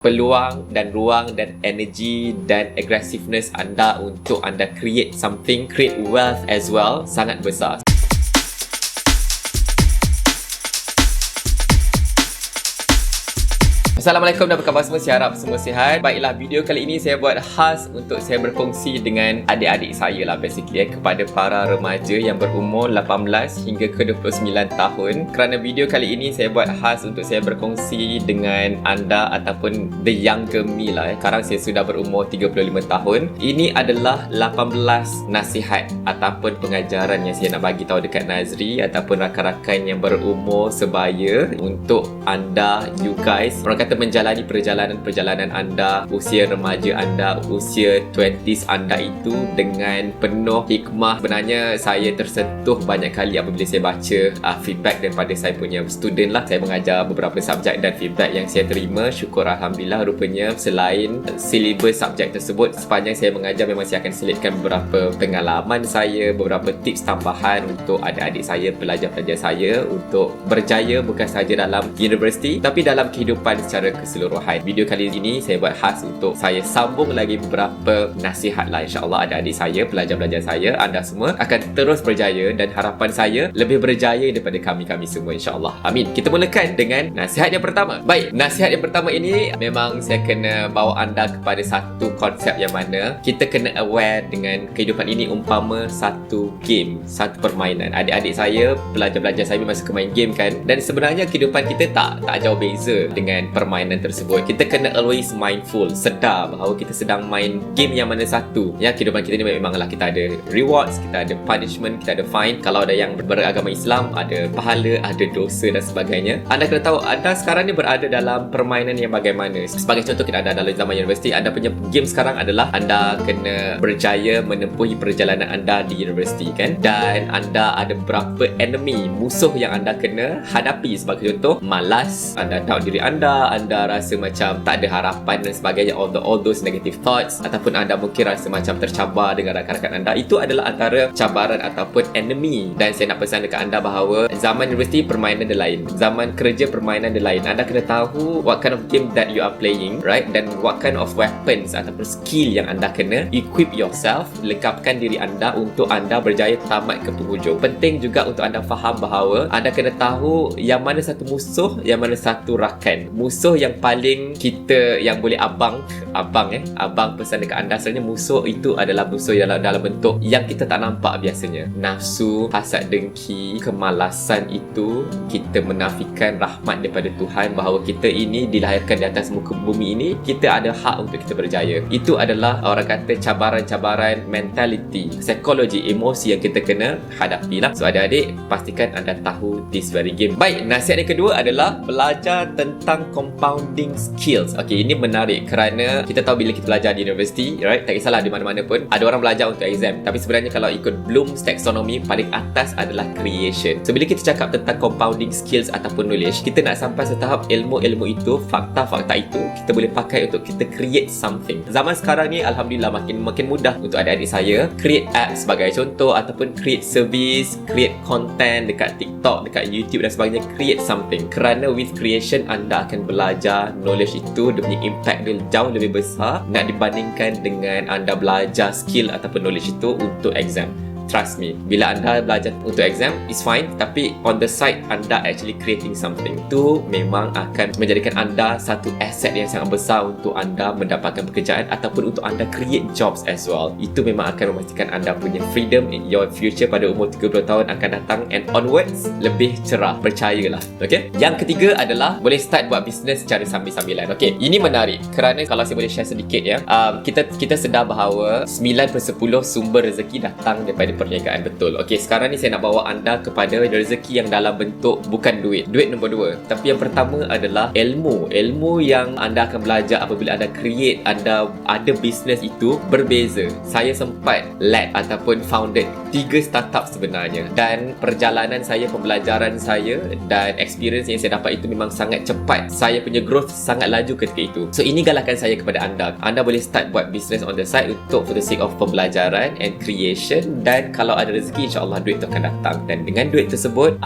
peluang dan ruang dan energy dan aggressiveness anda untuk anda create something, create wealth as well, sangat besar. Assalamualaikum dan apa khabar semua, saya harap semua sihat. Baiklah, video kali ini saya buat khas untuk saya berkongsi dengan adik-adik saya lah basically kepada para remaja yang berumur 18 hingga ke 29 tahun. Kerana video kali ini saya buat khas untuk saya berkongsi dengan anda ataupun the younger me lah. Sekarang saya sudah berumur 35 tahun. Ini adalah 18 nasihat ataupun pengajaran yang saya nak bagi tahu dekat Nazri ataupun rakan-rakan yang berumur sebaya untuk anda, you guys, orang kata menjalani perjalanan anda, usia remaja anda, usia 20s anda itu dengan penuh hikmah. Sebenarnya saya tersentuh banyak kali apabila saya baca feedback daripada saya punya student lah. Saya mengajar beberapa subjek dan feedback yang saya terima, syukur Alhamdulillah, rupanya selain silibus subjek tersebut, sepanjang saya mengajar memang saya akan selitkan beberapa pengalaman saya, beberapa tips tambahan untuk adik-adik saya, pelajar-pelajar saya untuk berjaya bukan sahaja dalam universiti tapi dalam kehidupan secara keseluruhan. Video kali ini saya buat khas untuk saya sambung lagi beberapa nasihat lah. InsyaAllah adik-adik saya, pelajar-pelajar saya, anda semua akan terus berjaya dan harapan saya lebih berjaya daripada kami-kami semua, insyaAllah. Amin. Kita mulakan dengan nasihat yang pertama. Baik, nasihat yang pertama ini memang saya kena bawa anda kepada satu konsep yang mana kita kena aware dengan kehidupan ini umpama satu game, satu permainan. Adik-adik saya, pelajar-pelajar saya memang suka main game kan, dan sebenarnya kehidupan kita tak jauh beza dengan permainan tersebut. Kita kena always mindful, sedar bahawa kita sedang main game yang mana satu. Ya, kehidupan kita ni memanglah kita ada rewards, kita ada punishment, kita ada fine. Kalau ada yang beragama Islam, ada pahala, ada dosa dan sebagainya. Anda kena tahu anda sekarang ni berada dalam permainan yang bagaimana. Sebagai contoh, kita ada dalam zaman universiti, anda punya game sekarang adalah anda kena berjaya menempuhi perjalanan anda di universiti kan, dan anda ada beberapa enemy, musuh yang anda kena hadapi. Sebagai contoh, malas, anda doubt diri anda rasa macam tak ada harapan dan sebagainya, all those negative thoughts, ataupun anda mungkin rasa macam tercabar dengan rakan-rakan anda. Itu adalah antara cabaran ataupun enemy. Dan saya nak pesan dekat anda bahawa zaman universiti permainan dia lain, zaman kerja permainan dia lain. Anda kena tahu what kind of game that you are playing, right? Dan what kind of weapons ataupun skill yang anda kena equip yourself, lengkapkan diri anda untuk anda berjaya tamat ke penghujung. Penting juga untuk anda faham bahawa anda kena tahu yang mana satu musuh, yang mana satu rakan. Musuh yang paling kita yang boleh abang pesan dekat anda, sebenarnya musuh itu adalah musuh dalam bentuk yang kita tak nampak biasanya. Nafsu, hasad dengki, kemalasan, itu kita menafikan rahmat daripada Tuhan bahawa kita ini dilahirkan di atas muka bumi ini, kita ada hak untuk kita berjaya. Itu adalah orang kata cabaran-cabaran mentality, psikologi, emosi yang kita kena hadapi lah. So adik-adik, pastikan anda tahu this very game. Baik, nasihat yang kedua adalah belajar tentang compounding skills. Okey, ini menarik kerana kita tahu bila kita belajar di universiti, right? Tak kisahlah di mana-mana pun ada orang belajar untuk exam, tapi sebenarnya kalau ikut Bloom's taxonomy, paling atas adalah creation. So bila kita cakap tentang compounding skills ataupun knowledge, kita nak sampai setahap ilmu-ilmu itu, fakta-fakta itu kita boleh pakai untuk kita create something. Zaman sekarang ni alhamdulillah makin mudah untuk adik-adik saya create apps sebagai contoh, ataupun create service, create content dekat TikTok, dekat YouTube dan sebagainya. Create something, kerana with creation anda akan belajar knowledge itu, dia punya impact dia jauh lebih besar nak dibandingkan dengan anda belajar skill ataupun knowledge itu untuk exam. Trust me, bila anda belajar untuk exam, it's fine, tapi on the side anda actually creating something, itu memang akan menjadikan anda satu asset yang sangat besar untuk anda mendapatkan pekerjaan ataupun untuk anda create jobs as well. Itu memang akan memastikan anda punya freedom in your future pada umur 30 tahun akan datang and onwards lebih cerah, percayalah. Okay? Yang ketiga adalah boleh start buat bisnes secara sambil-sambilan. Okay, ini menarik kerana kalau saya boleh share sedikit ya, kita sedar bahawa 9/10 sumber rezeki datang daripada perniagaan. Betul. Okey, sekarang ni saya nak bawa anda kepada rezeki yang dalam bentuk bukan duit nombor 2, tapi yang pertama adalah ilmu yang anda akan belajar apabila anda create, anda ada bisnes itu berbeza. Saya sempat led ataupun founded 3 startup sebenarnya, dan perjalanan saya, pembelajaran saya dan experience yang saya dapat itu memang sangat cepat. Saya punya growth sangat laju ketika itu. So ini galakkan saya kepada anda boleh start buat bisnes on the side untuk for the sake of pembelajaran and creation dan ingat kalau ada rezeki, insya-Allah duit tu akan datang. Dan dengan duit tersebut,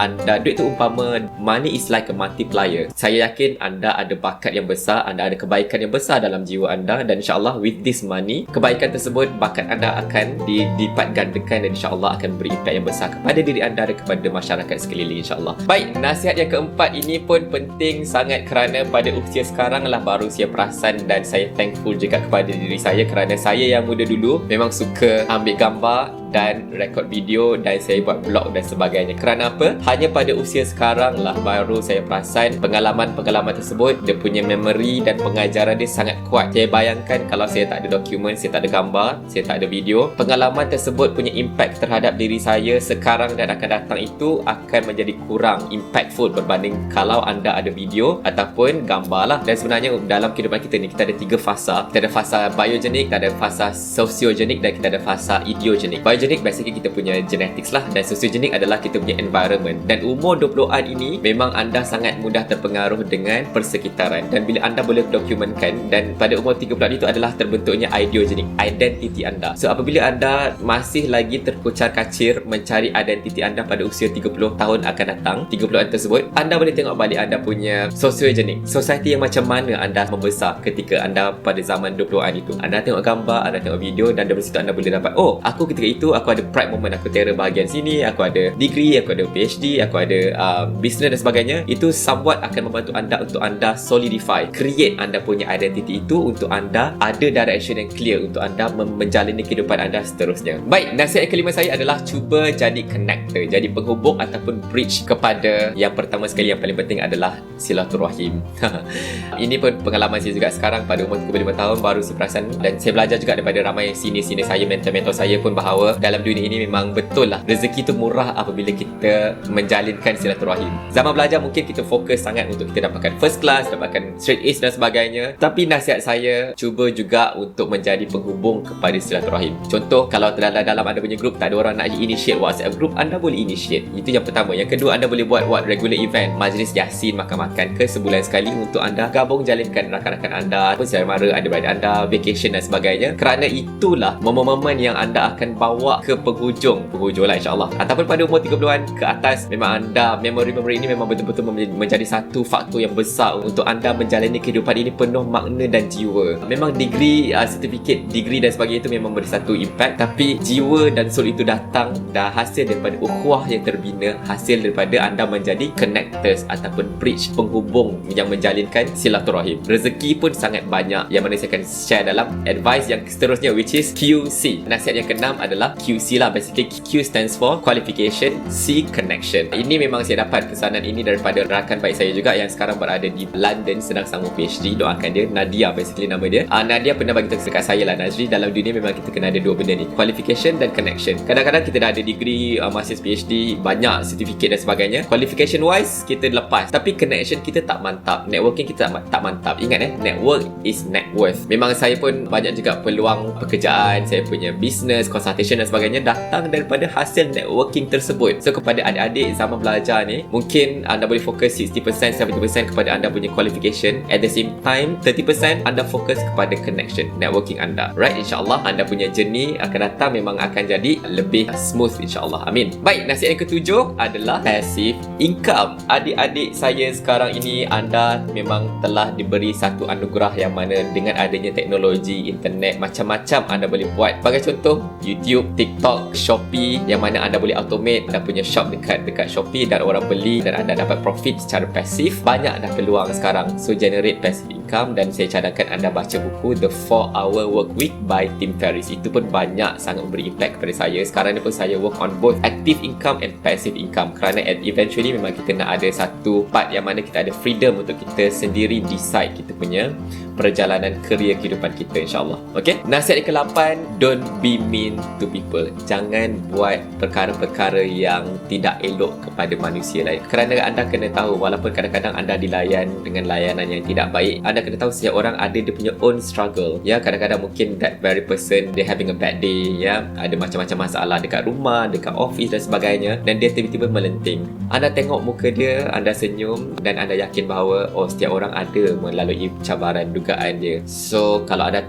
duit tu umpama money is like a multiplier. Saya yakin anda ada bakat yang besar, anda ada kebaikan yang besar dalam jiwa anda, dan insya-Allah with this money, kebaikan tersebut, bakat anda akan dilipat gandakan, dan insya-Allah akan beri impak yang besar kepada diri anda dan kepada masyarakat sekeliling, insya-Allah. Baik, nasihat yang keempat ini pun penting sangat kerana pada usia sekarang lah baru saya perasan, dan saya thankful juga kepada diri saya kerana saya yang muda dulu memang suka ambil gambar dan rekod video, dan saya buat vlog dan sebagainya. Kerana apa? Hanya pada usia sekarang lah baru saya perasan pengalaman-pengalaman tersebut, dia punya memory dan pengajaran dia sangat kuat. Saya bayangkan kalau saya tak ada dokumen, saya tak ada gambar, saya tak ada video, pengalaman tersebut punya impact terhadap diri saya sekarang dan akan datang itu akan menjadi kurang impactful berbanding kalau anda ada video ataupun gambar lah. Dan sebenarnya dalam kehidupan kita ni, kita ada 3 fasa. Kita ada fasa biogenik, kita ada fasa sosiogenik, dan kita ada fasa ideogenik. Biogenik basically kita punya genetics lah, dan sosiogenik adalah kita punya environment. Dan umur 20-an ini memang anda sangat mudah terpengaruh dengan persekitaran, dan bila anda boleh dokumenkan, dan pada umur 30-an itu adalah terbentuknya ideogenik, identiti anda. So apabila anda masih lagi terkucar-kacir mencari identiti anda pada usia 30 tahun akan datang, 30-an tersebut, anda boleh tengok balik anda punya sosiogenik, society yang macam mana anda membesar ketika anda pada zaman 20-an itu. Anda tengok gambar, anda tengok video, dan dari situ anda boleh dapat, oh, aku ketika itu aku ada pride moment, aku terror bahagian sini, aku ada degree, aku ada PhD, aku ada business dan sebagainya. Itu somewhat akan membantu anda untuk anda solidify, create anda punya identity itu untuk anda ada direction yang clear untuk anda menjalani kehidupan anda seterusnya. Baik, nasihat yang kelima saya adalah cuba jadi connector, jadi penghubung ataupun bridge kepada yang pertama sekali, yang paling penting adalah silaturahim. Ini pun pengalaman saya juga sekarang pada umur 35 tahun baru saya perasan, dan saya belajar juga daripada ramai senior-senior saya, mentor-mentor saya pun bahawa dalam dunia ini memang betul lah rezeki tu murah apabila kita menjalinkan silaturahim. Zaman belajar mungkin kita fokus sangat untuk kita dapatkan first class, dapatkan straight A's dan sebagainya, tapi nasihat saya cuba juga untuk menjadi penghubung kepada silaturahim. Contoh, kalau dalam anda punya group tak ada orang nak initiate WhatsApp group, anda boleh initiate. Itu yang pertama. Yang kedua, anda boleh buat regular event, majlis yasin, makan-makan ke sebulan sekali untuk anda gabung jalinkan rakan-rakan anda, saudara mara, adik-beradik anda, vacation dan sebagainya. Kerana itulah momen-momen yang anda akan bawa ke penghujung lah, insyaAllah. Ataupun pada umur 30-an ke atas, memang anda memori-memori ini memang betul-betul menjadi satu faktor yang besar untuk anda menjalani kehidupan ini penuh makna dan jiwa. Memang degree, certificate degree dan sebagainya itu memang beri satu impact, tapi jiwa dan soul itu datang dah hasil daripada ukhuwah yang terbina, hasil daripada anda menjadi connectors ataupun bridge, penghubung yang menjalinkan silaturahim. Rezeki pun sangat banyak yang mana saya akan share dalam advice yang seterusnya, which is QC. Nasihat yang keenam adalah QC lah. Basically Q stands for qualification, C connection. Ini memang saya dapat pesanan ini daripada rakan baik saya juga yang sekarang berada di London sedang sambung PhD. Doakan dia, Nadia basically nama dia. Nadia pernah bagi tahu dekat saya lah, Nazri, dalam dunia memang kita kena ada dua benda ni, qualification dan connection. Kadang-kadang kita dah ada degree, master's, PhD, banyak certificate dan sebagainya. Qualification wise kita lepas, tapi connection kita tak mantap, networking kita tak mantap. Ingat network is net worth. Memang saya pun banyak juga peluang pekerjaan, saya punya business, consultation dan sebagainya datang daripada hasil networking tersebut. So kepada adik-adik zaman belajar ni, mungkin anda boleh fokus 60%, 70% kepada anda punya qualification. At the same time 30% anda fokus kepada connection, networking anda. Right, insyaAllah anda punya journey akan datang memang akan jadi lebih smooth, insyaAllah. Amin. Baik, nasihat yang ketujuh adalah passive income. Adik-adik saya sekarang ini, anda memang telah diberi satu anugerah yang mana dengan adanya teknologi, internet, macam-macam anda boleh buat. Sebagai contoh, YouTube, TikTok, Shopee, yang mana anda boleh automate anda punya shop dekat Shopee dan orang beli dan anda dapat profit secara pasif. Banyak dah peluang sekarang. So generate passive income, dan saya cadangkan anda baca buku The 4-Hour Work Week by Tim Ferriss. Itu pun banyak sangat memberi impact kepada saya. Sekarang ni pun saya work on both active income and passive income, kerana eventually memang kita nak ada satu part yang mana kita ada freedom untuk kita sendiri decide kita punya perjalanan kerjaya kehidupan kita, insyaAllah. Okay? Nasihat yang ke-8, don't be mean to people. Jangan buat perkara-perkara yang tidak elok kepada manusia lain. Kerana anda kena tahu, walaupun kadang-kadang anda dilayan dengan layanan yang tidak baik, anda kena tahu setiap orang ada dia punya own struggle. Ya, kadang-kadang mungkin that very person they having a bad day, ya, ada macam-macam masalah dekat rumah, dekat office dan sebagainya, dan dia tiba-tiba melenting. Anda tengok muka dia, anda senyum dan anda yakin bahawa setiap orang ada melalui cabaran dugaan dia. So kalau anda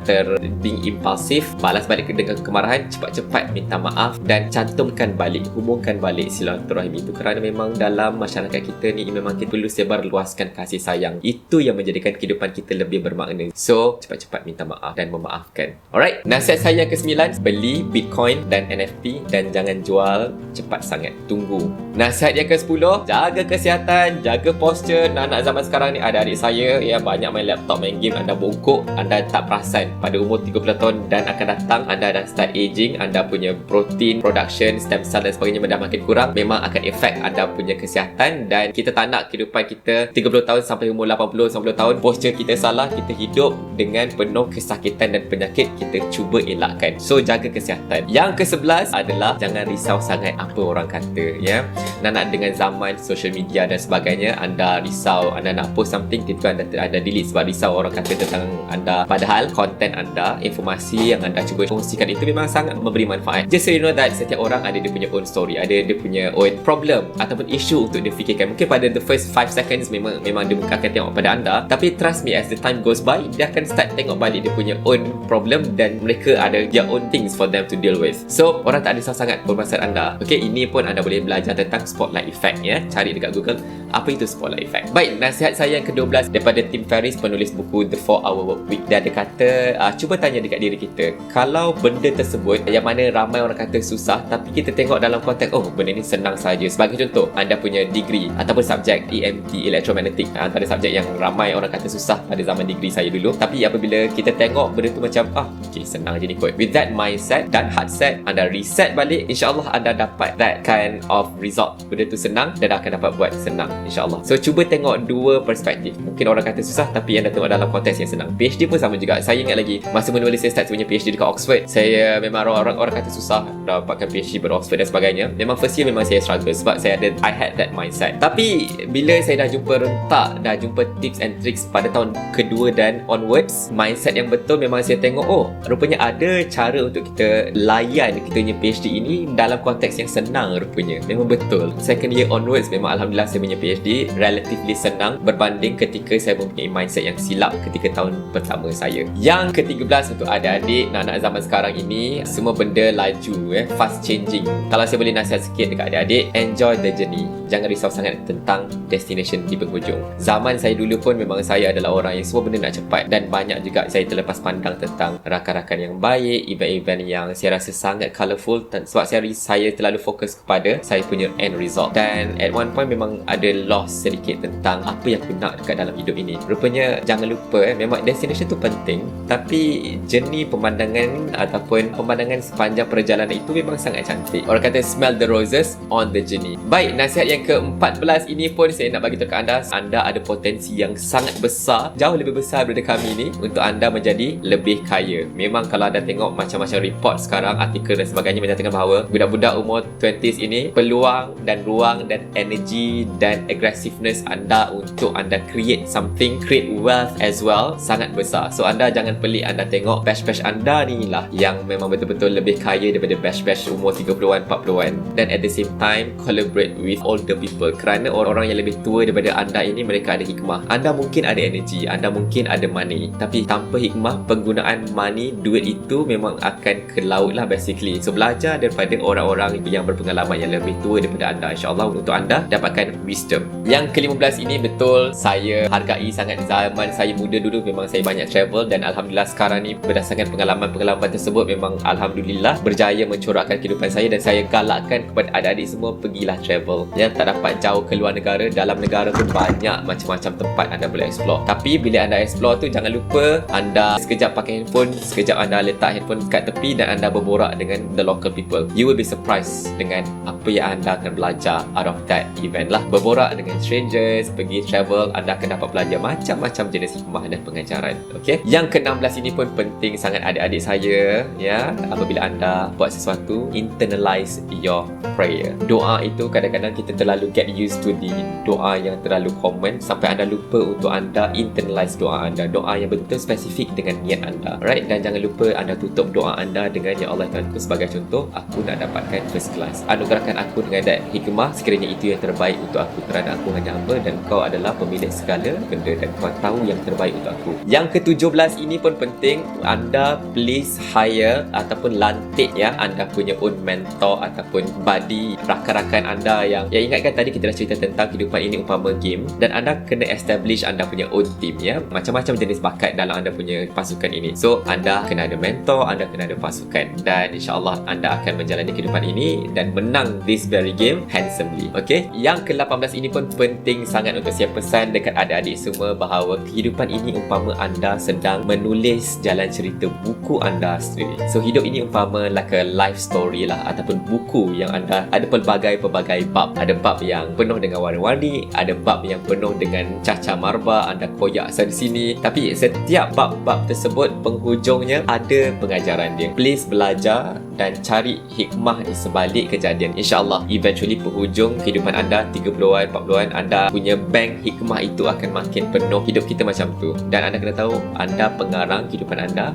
being impulsif, balas balik dengan kemarahan, cepat-cepat minta maaf dan cantumkan balik, hubungkan balik silaturahim itu, kerana memang dalam masyarakat kita ni memang kita perlu sebar luaskan kasih sayang. Itu yang menjadikan kehidupan kita lebih bermakna. So cepat-cepat minta maaf dan memaafkan. Alright, nasihat saya yang ke-9, beli Bitcoin dan NFT dan jangan jual cepat sangat, tunggu. Nasihat yang ke-10, jaga kesihatan, jaga posture. Anak zaman sekarang ni, adik-adik saya ya, banyak main laptop, main game, anda bongkok, anda tak perasan pada umur 30 tahun dan akan datang anda dah start aging, anda punya protein production, stem cell dan sebagainya dah makin kurang, memang akan efek anda punya kesihatan. Dan kita tak nak kehidupan kita 30 tahun sampai umur 80-90 tahun posture kita salah, kita hidup dengan penuh kesakitan dan penyakit, kita cuba elakkan. So jaga kesihatan. Yang ke-11 adalah jangan risau sangat apa orang kata, ya. Nak dengan zaman social media dan sebagainya, anda risau, anda nak post something, tiba-tiba anda delete sebab risau orang kata tentang anda, padahal konten anda, informasi yang anda cuba kongsikan itu memang sangat memberi manfaat. Just so you know that setiap orang ada dia punya own story, ada dia punya own problem ataupun isu untuk dia fikirkan. Mungkin pada the first 5 seconds memang dia akan tengok pada anda, tapi trust me, as the time goes by, dia akan start tengok balik dia punya own problem dan mereka ada their own things for them to deal with. So orang tak risau sangat permasalahan anda. Okay, ini pun anda boleh belajar tentang spotlight effect, ya. Cari dekat Google apa itu spotlight effect. Baik, nasihat saya yang ke-12 daripada Tim Ferriss, penulis buku The 4-Hour Workweek. Dia ada kata, cuba tanya dekat diri kita, kalau benda tersebut yang mana ramai orang kata susah, tapi kita tengok dalam konteks, benda ni senang saja. Sebagai contoh, anda punya degree ataupun subjek EMT, Electromagnetic, antara subjek yang ramai orang kata susah pada zaman degree saya dulu, tapi apabila kita tengok benda tu macam okay, senang je ni kot, with that mindset dan heart set, anda reset balik, insyaAllah anda dapat that kind of result. Benda tu senang dan akan dapat buat senang, insyaAllah. So cuba tengok dua perspektif. Mungkin orang kata susah, tapi anda tengok dalam konteks yang senang. PhD pun sama juga. Saya ingat lagi masa menulis saya start punya PhD dekat Oxford, saya memang orang kata susah dapatkan PhD ber Oxford dan sebagainya. Memang first year memang saya struggle sebab I had that mindset. Tapi bila saya dah jumpa rentak, dah jumpa tips and tricks pada tahun kedua dan onwards, mindset yang betul, memang saya tengok rupanya ada cara untuk kita layan kita punya PhD ini dalam konteks yang senang rupanya. Memang betul. Second year onwards memang alhamdulillah saya punya PhD relatively senang berbanding ketika saya mempunyai mindset yang silap ketika tahun pertama saya. Yang ke-13 untuk adik-adik, anak-anak zaman sekarang ini, semua benda laju, fast changing. Kalau saya boleh nasihat sikit dekat adik-adik, enjoy the journey. Jangan risau sangat tentang destination di penghujung. Zaman saya dulu pun memang saya adalah orang yang semua benda nak cepat, dan banyak juga saya terlepas pandang tentang rakan-rakan yang baik, event-event yang saya rasa sangat colourful, sebab saya terlalu fokus kepada saya punya end result. Dan at one point memang ada loss sedikit tentang apa yang aku nak dekat dalam hidup ini. Rupanya jangan lupa, memang destination tu penting, tapi journey, pemandangan ataupun pemandangan sepanjang perjalanan itu memang sangat cantik. Orang kata smell the roses on the journey. Baik, nasihat yang ke-14 ini pun saya nak bagi tahu ke anda, anda ada potensi yang sangat besar, jauh lebih besar daripada kami ni, untuk anda menjadi lebih kaya. Memang kalau anda tengok macam-macam report sekarang, artikel dan sebagainya menyatakan bahawa budak-budak umur 20s ini, peluang dan ruang dan energy dan aggressiveness anda untuk anda create something, create wealth as well, sangat besar. So anda jangan pelik, anda tengok batch-batch anda ni lah yang memang betul-betul lebih kaya daripada batch-batch umur 30-an, 40-an. Dan at the same time collaborate with older people, kerana orang-orang yang lebih tua daripada anda ini, mereka ada hikmah. Anda mungkin ada energy, anda mungkin ada money, tapi tanpa hikmah penggunaan money, duit itu memang akan ke laut lah basically. So belajar daripada orang-orang yang berpengalaman yang lebih tua daripada anda, insyaAllah untuk anda dapatkan wisdom. Yang ke-15 ini betul saya hargai sangat. Zaman saya muda dulu memang saya banyak travel, dan alhamdulillah sekarang ni berdasarkan pengalaman-pengalaman tersebut memang alhamdulillah berjaya mencorakkan kehidupan saya, dan saya galakkan kepada adik-adik semua, pergilah travel. Yang tak dapat jauh ke luar negara, dalam negara pun banyak macam-macam tempat anda boleh explore. Tapi bila anda explore tu, jangan lupa anda sekejap pakai handphone, sekejap anda letak handphone kat tepi dan anda berborak dengan the local people. You will be surprised dengan apa yang anda akan belajar out of that event lah. Berborak dengan strangers, pergi travel, anda akan dapat belajar macam-macam jenis hikmah dan pengajaran. Okay? Yang ke-16 ini pun penting sangat adik-adik saya, ya. Apabila anda buat sesuatu, internalize your prayer. Doa itu kadang-kadang kita terlalu get used to the doa yang terlalu common sampai anda lupa untuk anda internalize doa anda, doa yang betul spesifik dengan niat anda. Alright, dan jangan lupa anda tutup doa anda dengan ya Allah Tuhanku, sebagai contoh, aku nak dapatkan first class. Anugerahkan aku dengan that hikmah, sekiranya itu yang terbaik untuk aku, kerana aku hanya hamba dan kau adalah pemilik segala benda dan kau tahu yang terbaik untuk aku. Yang ke-17 ini pun penting, anda please hire ataupun lantik ya anda punya own mentor ataupun buddy, rakan-rakan anda yang ingatkan tadi kita dah cerita tentang kehidupan ini umpama game, dan anda kena establish anda punya own team ya, macam-macam jenis bakat dalam anda punya pasukan ini. So anda kena ada mentor, anda kena ada pasukan, dan insyaAllah anda akan menjalani kehidupan ini dan menang this very game handsomely. Okay, yang ke-18 ini pun penting sangat untuk saya pesan dekat adik-adik semua, bahawa kehidupan ini umpama anda sedang menulis jalan cerita buku anda sendiri. So hidup ini umpama like a life story lah, ataupun buku yang anda ada pelbagai-pelbagai bab. Ada bab yang penuh dengan warna-warni, ada bab yang penuh dengan caca marba, anda koyak sana sini, tapi setiap bab-bab tersebut penghujungnya ada pengajaran dia. Please belajar dan cari hikmah di sebalik kejadian. InsyaAllah eventually penghujung kehidupan anda 30-an, 40-an, anda punya bank hikmah itu akan makin penuh. Hidup kita macam tu, dan anda kena tahu anda pengarang kehidupan anda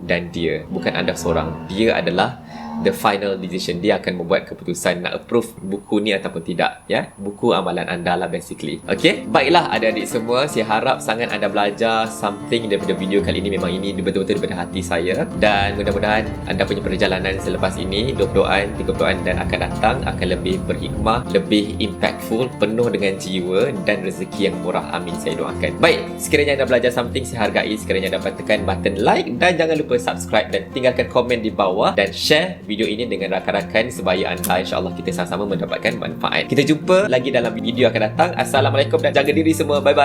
dan dia, bukan anda seorang. Dia adalah the final decision. Dia akan membuat keputusan nak approve buku ni ataupun tidak ya. Buku amalan anda lah basically. Okay, baiklah adik-adik semua, saya harap sangat anda belajar something daripada video kali ini. Memang ini betul-betul daripada hati saya, dan mudah-mudahan anda punya perjalanan selepas ini 20-an, 30-an dan akan datang akan lebih berhikmah, lebih impactful, penuh dengan jiwa dan rezeki yang murah. Amin, saya doakan. Baik, sekiranya anda belajar something, saya hargai sekiranya dapat tekan button like, dan jangan lupa subscribe dan tinggalkan komen di bawah, dan share video ini dengan rakan-rakan sebaya anda. InsyaAllah kita sama-sama mendapatkan manfaat. Kita jumpa lagi dalam video akan datang. Assalamualaikum dan jaga diri semua. Bye-bye.